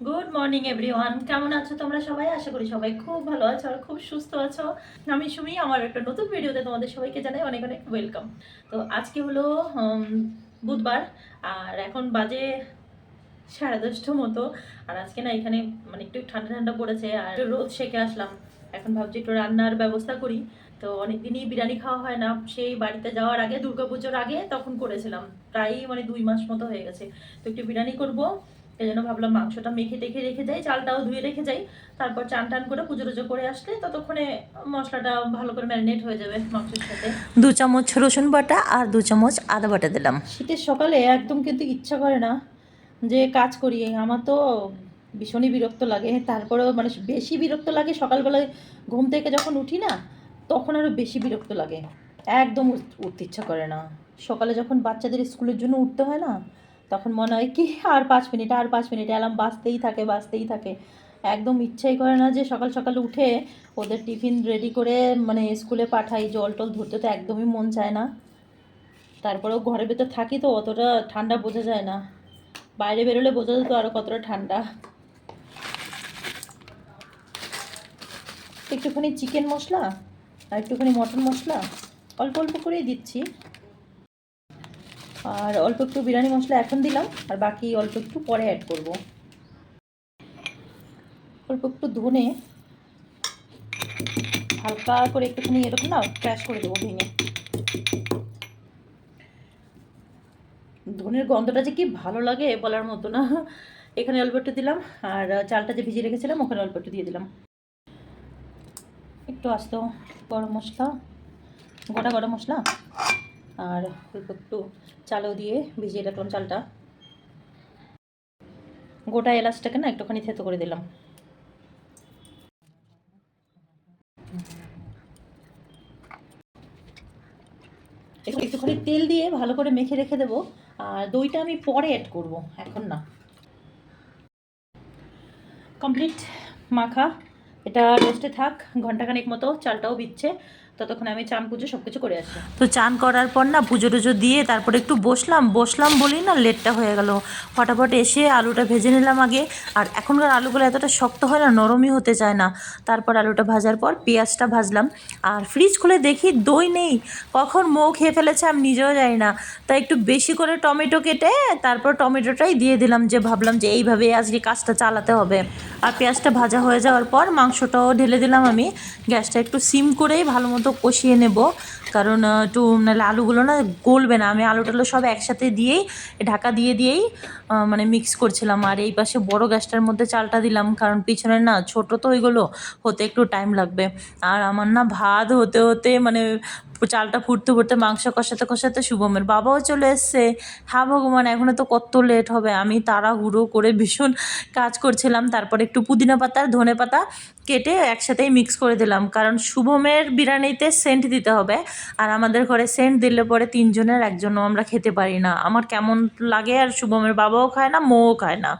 Good morning everyone, কেমন আছো তোমরা সবাই? আশা করি সবাই খুব ভালো আছো আর খুব সুস্থ আছো। আমি সুমি, আমার একটা নতুন ভিডিওতে তোমাদের সবাইকে জানাই অনেক অনেক ওয়েলকাম। তো আজকে হলো বুধবার, আর এখন বাজে 10:30 মতো। আর আজকে না এখানে মানে একটু ঠান্ডা ঠান্ডা পড়েছে আর রোদ সেকে আসলাম। এখন ভাবছি একটু রান্নার ব্যবস্থা করি। তো অনেকদিনই বিরিয়ানি খাওয়া হয় না, সেই বাড়িতে যাওয়ার আগে দুর্গাপুজোর আগে তখন করেছিলাম, প্রায় মানে 2 মাস মতো হয়ে গেছে। তো একটু বিরিয়ানি করবো, এই জন্য ভাবলাম মাংসটা মেখে টেখে রেখে যাই, চালটাও ধুয়ে রেখে যাই। তারপর চান টান করে পুজো টুজো করে আসলে ততক্ষণে মশলাটা ভালো করে ম্যারিনেট হয়ে যাবে মাংসের সাথে। 2 চামচ রসুন বাটা আর 2 চামচ আদা বাটা দিলাম। শীতের সকালে একদম কিন্তু ইচ্ছা করে না যে কাজ করি, আমার তো ভীষণই বিরক্ত লাগে। তারপরেও মানে বেশি বিরক্ত লাগে সকালবেলায় ঘুম থেকে যখন উঠি না, তখন আরও বেশি বিরক্ত লাগে। একদম উঠতে ইচ্ছা করে না। সকালে যখন বাচ্চাদের স্কুলের জন্য উঠতে হয় না, তখন মনে হয় কি আর 5 মিনিট, আর 5 মিনিট, অ্যালার্ম বাজতেই থাকে বাজতেই থাকে। একদম ইচ্ছাই করে না যে সকাল সকাল উঠে ওদের টিফিন রেডি করে মানে স্কুলে পাঠাই। জল টল ধরতে তো একদমই মন চায় না। তারপরেও ঘরের ভেতর থাকি তো অতটা ঠান্ডা বোঝা যায় না, বাইরে বেরোলে বোঝা যেত আরও কতটা ঠান্ডা। একটুখানি চিকেন মশলা আর একটুখানি মটন মশলা অল্প অল্প করেই দিচ্ছি, আর অল্প একটু বিরিয়ানি মশলা এখন দিলাম, আর বাকি অল্প একটু পরে অ্যাড করব। অল্প একটু ধনে হালকা করে একটুখানি এরকম না ক্র্যাশ করে দেবো ভেঙে। ধনের গন্ধটা যে কি ভালো লাগে বলার মতো না। এখানে অল্প একটু দিলাম, আর চালটা যে ভিজিয়ে রেখেছিলাম ওখানে অল্প একটু দিয়ে দিলাম। একটু আস্ত গরম মশলা, গোটা গরম মশলা, আর অল্প একটু চালও দিয়ে ভিজিয়ে রাখলাম চালটা। গোটা এলাচটাকে না একটুখানি থেতো করে দিলাম। একটুখানি তেল দিয়ে ভালো করে মেখে রেখে দেবো, আর দইটা আমি পরে অ্যাড করব, এখন না। কমপ্লিট মাখা, এটা রেস্টে থাক ঘন্টাখানেক মতো, চালটাও বিচ্ছে। ততক্ষণে আমি চান পুজো সব কিছু করে আসি। তো চান করার পর না পুজো টুজো দিয়ে তারপরে একটু বসলাম বলেই না লেটটা হয়ে গেল। ফটাফট এসে আলুটা ভেজে নিলাম আগে। আর এখনকার আলুগুলো এতটা শক্ত হয় না, নরমই হতে চায় না। তারপর আলুটা ভাজার পর পেঁয়াজটা ভাজলাম। আর ফ্রিজ খুলে দেখি দই নেই, কখন মৌ খেয়ে ফেলেছে আমি নিজেও জানি না। তাই একটু বেশি করে টমেটো কেটে তারপর টমেটোটাই দিয়ে দিলাম, যে ভাবলাম যে এইভাবে আজকে কাজটা চালাতে হবে। আর পেঁয়াজটা ভাজা হয়ে যাওয়ার পর মাংসটাও ঢেলে দিলাম আমি। গ্যাসটা একটু সিম করেই ভালো মতো কষিয়ে নেব, কারণ একটু নাহলে আলুগুলো না গলবে না। আমি আলু টালু সব একসাথে দিয়েই ঢাকা দিয়েই মানে মিক্স করছিলাম। আর এই পাশে বড় গ্যাসটার মধ্যে চালটা দিলাম, কারণ পিছনে না ছোটো তো ওইগুলো হতে একটু টাইম লাগবে। আর আমার না ভাত হতে হতে মানে চালটা ফুটতে ফুটতে মাংস কষাতে কষাতে শুভমের বাবাও চলে এসছে। হ্যাঁ ভগবান, এখনও তো কত লেট হবে। আমি তাড়াহুড়ো করে ভীষণ কাজ করছিলাম। তারপর একটু পুদিনা পাতা আর ধনে পাতা কেটে একসাথেই মিক্স করে দিলাম, কারণ শুভমের বিরিয়ানিতে সেন্ট দিতে হবে। আর আমাদের ঘরে সেন্ট দিলে পরে 3জনের একজনও আমরা খেতে পারি না, আমার কেমন লাগে। আর শুভমের বাবাও খায় না, মৌও খায় না।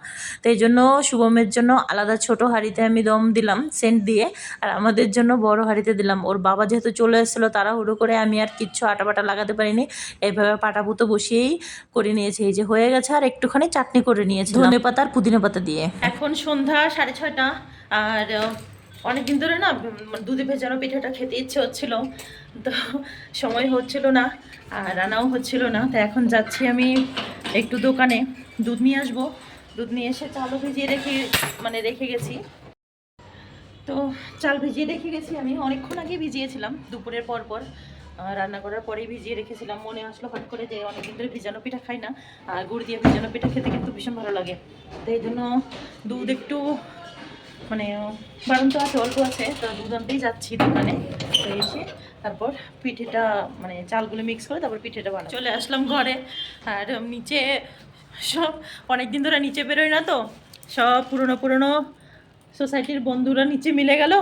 তো এই জন্য শুভমের জন্য আলাদা ছোট হাঁড়িতে আমি দম দিলাম সেন্ট দিয়ে, আর আমাদের জন্য বড় হাঁড়িতে দিলাম। ওর বাবা যেহেতু চলে এসেছিলো তাড়াহুড়ো করে, আমি আর কিচ্ছু আটা বাটা লাগাতে পারিনি, এইভাবে পাটাপুতো বসিয়েই করে নিয়েছি। এই যে হয়ে গেছে। আর একটুখানি চাটনি করে নিয়েছি ধনে পাতা আর পুদিনা পাতা দিয়ে। এখন সন্ধ্যা 6:30, আর অনেকদিন ধরে না দুধে ভেজানো পিঠাটা খেতে ইচ্ছে হচ্ছিল, তো সময় হচ্ছিল না আর রান্নাও হচ্ছিল না। তো এখন যাচ্ছি আমি একটু দোকানে, দুধ নিয়ে আসবো। দুধ নিয়ে এসে চালও ভিজিয়ে রেখে গেছি। তো চাল ভিজিয়ে রেখে গেছি আমি, অনেকক্ষণ আগে ভিজিয়েছিলাম, দুপুরের পর রান্না করার পরেই ভিজিয়ে রেখেছিলাম। মনে আসলো হট করে যে অনেকদিন ধরে ভিজানো পিঠা খাই না, আর গুড় দিয়ে ভিজানো পিঠা খেতে কিন্তু ভীষণ ভালো লাগে। তো এই জন্য দুধ একটু মানে বাড়ন্ত আছে, অল্প আছে, তো দুধ আনতেই যাচ্ছি দোকানে। তো এসে তারপর পিঠেটা মানে চালগুলো মিক্স করে তারপর পিঠেটা বানাবো। চলে আসলাম ঘরে, আর নিচে সব অনেকদিন ধরে নিচে বেরোই না, তো সব পুরনো সোসাইটির বন্ধুরা নিচে মিলে গেল,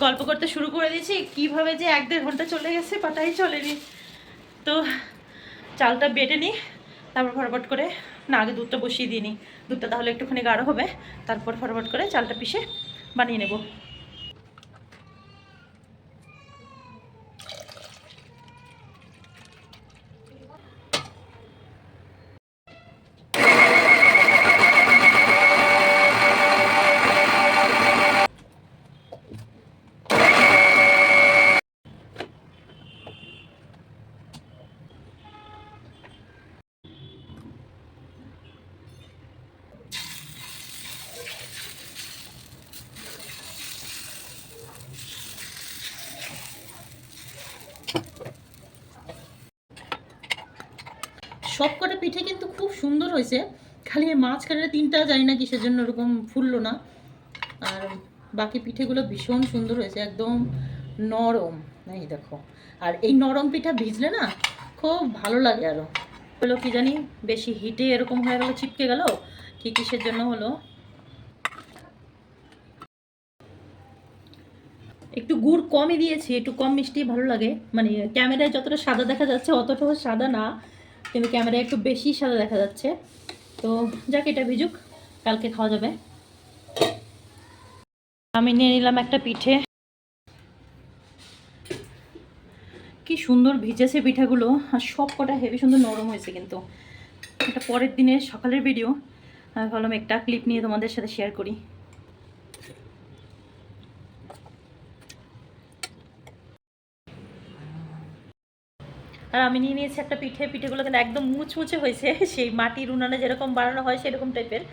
গল্প করতে শুরু করে দিয়েছি। কিভাবে যে 1-1.5 ঘন্টা চলে গেছে পাতাই চলেনি। তো চালটা বেটে নিই, তারপর ফটাফট করে, না আগে দুধটা বসিয়ে দিই নি, দুধটা তাহলে একটুখানি গাঢ় হবে, তারপর ফটাফট করে চালটা পিষে বানিয়ে নেব। সব কটা পিঠে কিন্তু খুব সুন্দর হয়েছে, খালি মাঝখানে 3টা জানি না কিসের জন্য ওরকম ফুললো না। আর বাকি পিঠেগুলো ভীষণ সুন্দর হয়েছে, একদম নরম। এই দেখো, আর এই নরম পিঠা ভিজলে না খুব ভালো লাগে। আরও হলো কি জানি বেশি হিটে এরকম হয়ে গেল, চিপকে গেল, কি কিসের জন্য হলো। একটু গুড় কমই দিয়েছি, একটু কম মিষ্টি ভালো লাগে, মানে ক্যামেরায় যতটা সাদা দেখা যাচ্ছে অতটাও সাদা না, কিন্তু ক্যামেরায় একটু বেশি সাদা দেখা যাচ্ছে। তো যাক, এটা ভিজুক, কালকে খাওয়া যাবে। আমি নিয়ে নিলাম একটা পিঠে। কি সুন্দর ভিজেছে পিঠাগুলো, আর সব কটা হেভি সুন্দর নরম হয়েছে। কিন্তু এটা পরের দিনের সকালের ভিডিও, আমি ভাবলাম একটা ক্লিপ নিয়ে তোমাদের সাথে শেয়ার করি। আর আমি নিয়ে নিয়েছি একটা পিঠে, পিঠেগুলো কিন্তু একদম মুচমুচে হয়েছে, সেই মাটির উনানে যেরকম বানানো হয় সেরকম টাইপের।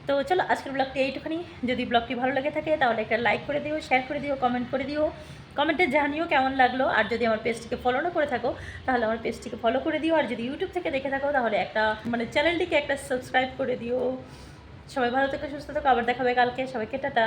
তো চলো আজকের ব্লগটি এইটুখানি। যদি ব্লগটি ভালো লেগে থাকে তাহলে একটা লাইক করে দিও, শেয়ার করে দিও, কমেন্ট করে দিও, কমেন্টে জানিও কেমন লাগলো। আর যদি আমার পেজটিকে ফলো না করে থাকো তাহলে আমার পেজটিকে ফলো করে দিও, আর যদি ইউটিউব থেকে দেখে থাকো তাহলে একটা মানে চ্যানেলটিকে একটা সাবস্ক্রাইব করে দিও। সবাই ভালো থেকো, সুস্থ থেকো, আবার দেখাবে কালকে। সবাইকে টাটা।